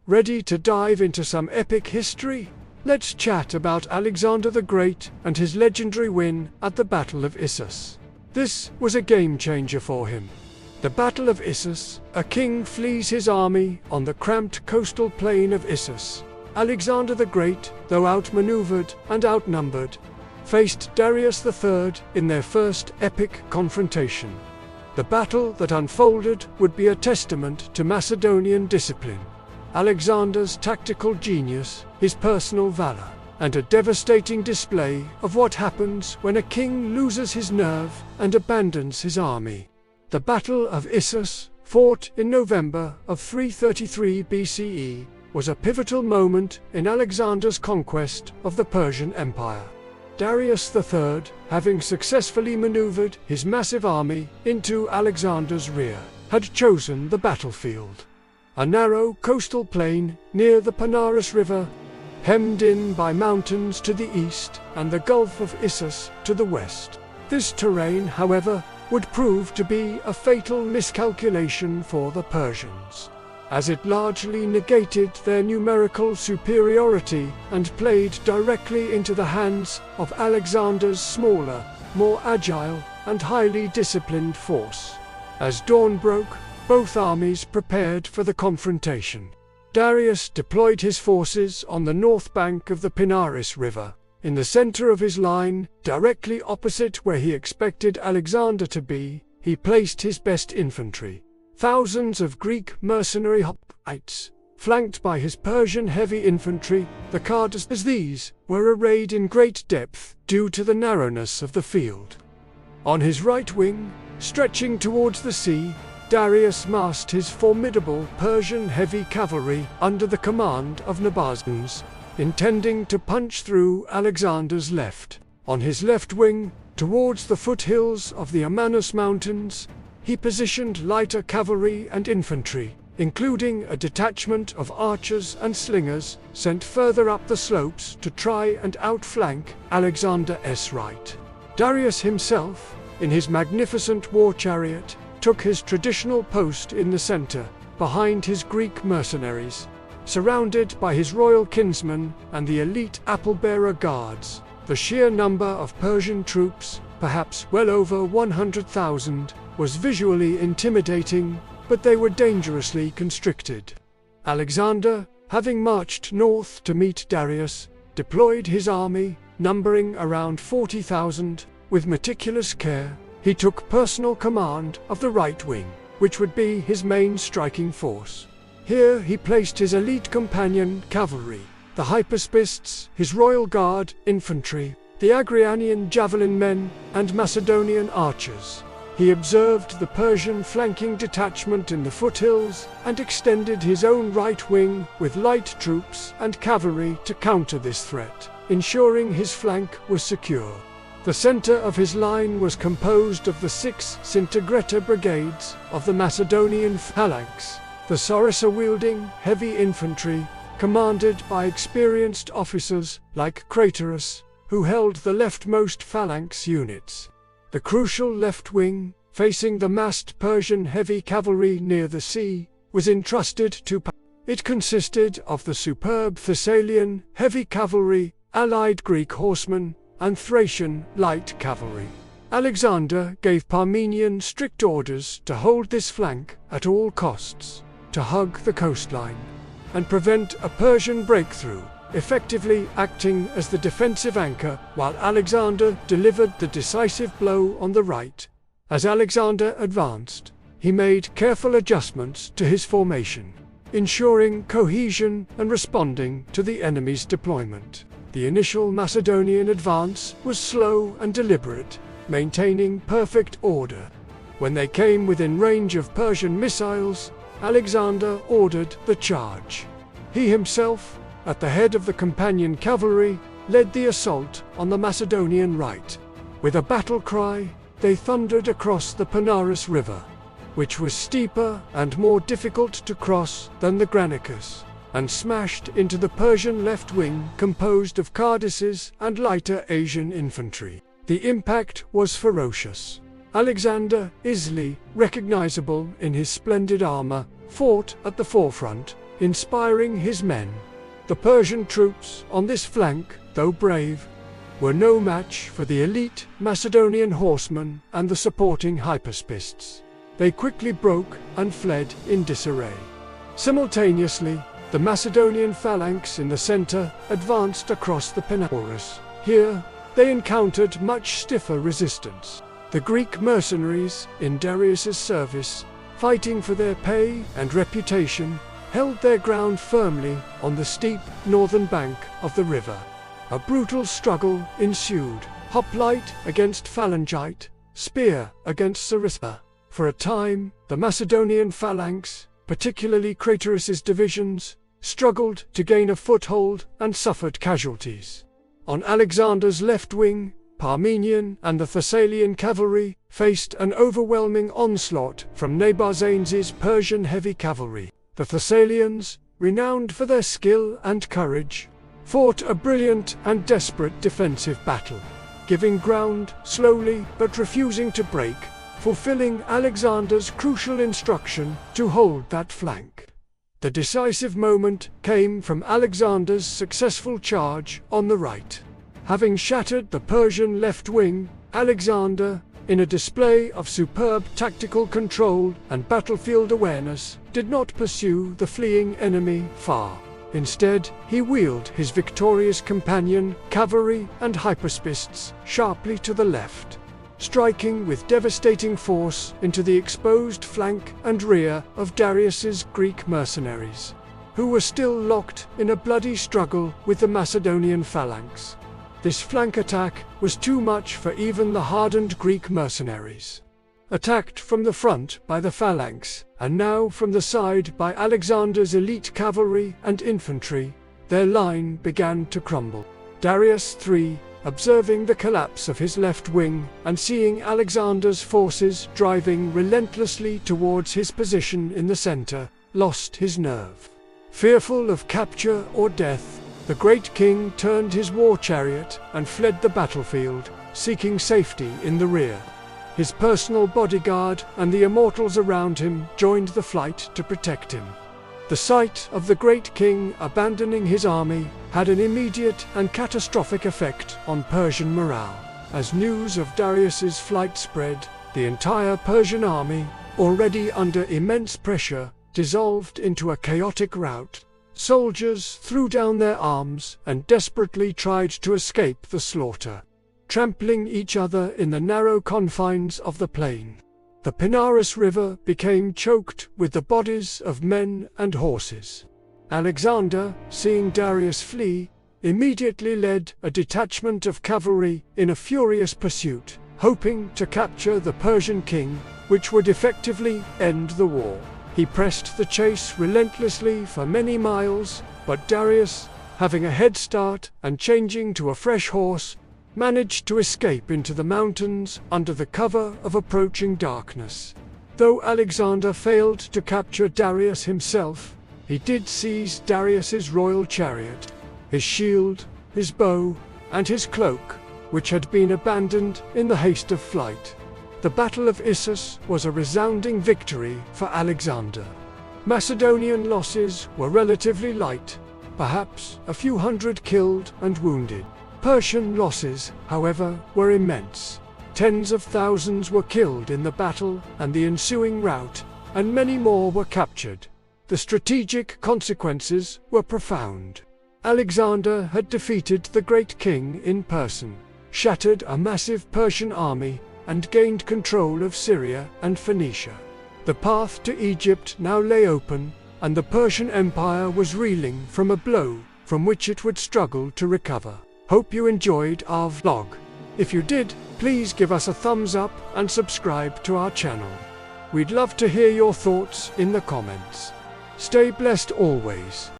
Ready to dive into some epic history? Let's chat about Alexander the Great and his legendary win at the Battle of Issus. This was a game-changer for him. The Battle of Issus, a king flees his army on the cramped coastal plain of Issus. Alexander the Great, though outmaneuvered and outnumbered, faced Darius III in their first epic confrontation. The battle that unfolded would be a testament to Macedonian discipline, Alexander's tactical genius, his personal valor, and a devastating display of what happens when a king loses his nerve and abandons his army. The Battle of Issus, fought in November of 333 BCE, was a pivotal moment in Alexander's conquest of the Persian Empire. Darius III, having successfully maneuvered his massive army into Alexander's rear, had chosen the battlefield. A narrow coastal plain near the Panaris River, hemmed in by mountains to the east and the Gulf of Issus to the west. This terrain, however, would prove to be a fatal miscalculation for the Persians, as it largely negated their numerical superiority and played directly into the hands of Alexander's smaller, more agile, and highly disciplined force. As dawn broke, both armies prepared for the confrontation. Darius deployed his forces on the north bank of the Panaris River, in the center of his line, directly opposite where he expected Alexander to be. He placed his best infantry, thousands of Greek mercenary hoplites, flanked by his Persian heavy infantry. The cards as these were arrayed in great depth due to the narrowness of the field. On his right wing, stretching towards the sea, Darius massed his formidable Persian heavy cavalry under the command of Nabazans, intending to punch through Alexander's left. On his left wing, towards the foothills of the Amanus Mountains, he positioned lighter cavalry and infantry, including a detachment of archers and slingers, sent further up the slopes to try and outflank Alexander's right. Darius himself, in his magnificent war chariot, took his traditional post in the center, behind his Greek mercenaries, surrounded by his royal kinsmen and the elite apple-bearer guards. The sheer number of Persian troops, perhaps well over 100,000, was visually intimidating, but they were dangerously constricted. Alexander, having marched north to meet Darius, deployed his army, numbering around 40,000, with meticulous care. He took personal command of the right wing, which would be his main striking force. Here he placed his elite companion cavalry, the hypaspists, his royal guard infantry, the Agrianian javelin men, and Macedonian archers. He observed the Persian flanking detachment in the foothills and extended his own right wing with light troops and cavalry to counter this threat, ensuring his flank was secure. The center of his line was composed of the 6 Syntagreta brigades of the Macedonian phalanx, the sarissa-wielding heavy infantry, commanded by experienced officers like Craterus, who held the leftmost phalanx units. The crucial left wing, facing the massed Persian heavy cavalry near the sea, was entrusted to It consisted of the superb Thessalian heavy cavalry, allied Greek horsemen, and Thracian light cavalry. Alexander gave Parmenion strict orders to hold this flank at all costs, to hug the coastline, and prevent a Persian breakthrough, effectively acting as the defensive anchor while Alexander delivered the decisive blow on the right. As Alexander advanced, he made careful adjustments to his formation, ensuring cohesion and responding to the enemy's deployment. The initial Macedonian advance was slow and deliberate, maintaining perfect order. When they came within range of Persian missiles, Alexander ordered the charge. He himself, at the head of the companion cavalry, led the assault on the Macedonian right. With a battle cry, they thundered across the Panaris River, which was steeper and more difficult to cross than the Granicus, and smashed into the Persian left wing composed of Cardaces and lighter Asian infantry. The impact was ferocious. Alexander, easily recognizable in his splendid armor, fought at the forefront, inspiring his men. The Persian troops on this flank, though brave, were no match for the elite Macedonian horsemen and the supporting hypaspists. They quickly broke and fled in disarray. Simultaneously, the Macedonian phalanx in the center advanced across the Peneus. Here, they encountered much stiffer resistance. The Greek mercenaries in Darius's service, fighting for their pay and reputation, held their ground firmly on the steep northern bank of the river. A brutal struggle ensued, hoplite against phalangite, spear against sarissa. For a time, the Macedonian phalanx, particularly Craterus's divisions, struggled to gain a foothold and suffered casualties. On Alexander's left wing, Parmenian and the Thessalian cavalry faced an overwhelming onslaught from Nabuzan's Persian heavy cavalry. The Thessalians, renowned for their skill and courage, fought a brilliant and desperate defensive battle, giving ground slowly but refusing to break, fulfilling Alexander's crucial instruction to hold that flank. The decisive moment came from Alexander's successful charge on the right. Having shattered the Persian left wing, Alexander, in a display of superb tactical control and battlefield awareness, did not pursue the fleeing enemy far. Instead, he wheeled his victorious companion, cavalry and hypaspists, sharply to the left, striking with devastating force into the exposed flank and rear of Darius's Greek mercenaries, who were still locked in a bloody struggle with the Macedonian phalanx. This flank attack was too much for even the hardened Greek mercenaries. Attacked from the front by the phalanx, and now from the side by Alexander's elite cavalry and infantry, their line began to crumble. Darius III, observing the collapse of his left wing and seeing Alexander's forces driving relentlessly towards his position in the center, lost his nerve. Fearful of capture or death, the great king turned his war chariot and fled the battlefield, seeking safety in the rear. His personal bodyguard and the immortals around him joined the flight to protect him. The sight of the great king abandoning his army had an immediate and catastrophic effect on Persian morale. As news of Darius's flight spread, the entire Persian army, already under immense pressure, dissolved into a chaotic rout. Soldiers threw down their arms and desperately tried to escape the slaughter, trampling each other in the narrow confines of the plain. The Peneus River became choked with the bodies of men and horses. Alexander, seeing Darius flee, immediately led a detachment of cavalry in a furious pursuit, hoping to capture the Persian king, which would effectively end the war. He pressed the chase relentlessly for many miles, but Darius, having a head start and changing to a fresh horse, managed to escape into the mountains under the cover of approaching darkness. Though Alexander failed to capture Darius himself, he did seize Darius's royal chariot, his shield, his bow, and his cloak, which had been abandoned in the haste of flight. The Battle of Issus was a resounding victory for Alexander. Macedonian losses were relatively light, perhaps a few hundred killed and wounded. Persian losses, however, were immense. Tens of thousands were killed in the battle and the ensuing rout, and many more were captured. The strategic consequences were profound. Alexander had defeated the great king in person, shattered a massive Persian army, and gained control of Syria and Phoenicia. The path to Egypt now lay open, and the Persian Empire was reeling from a blow from which it would struggle to recover. Hope you enjoyed our vlog. If you did, please give us a thumbs up and subscribe to our channel. We'd love to hear your thoughts in the comments. Stay blessed always.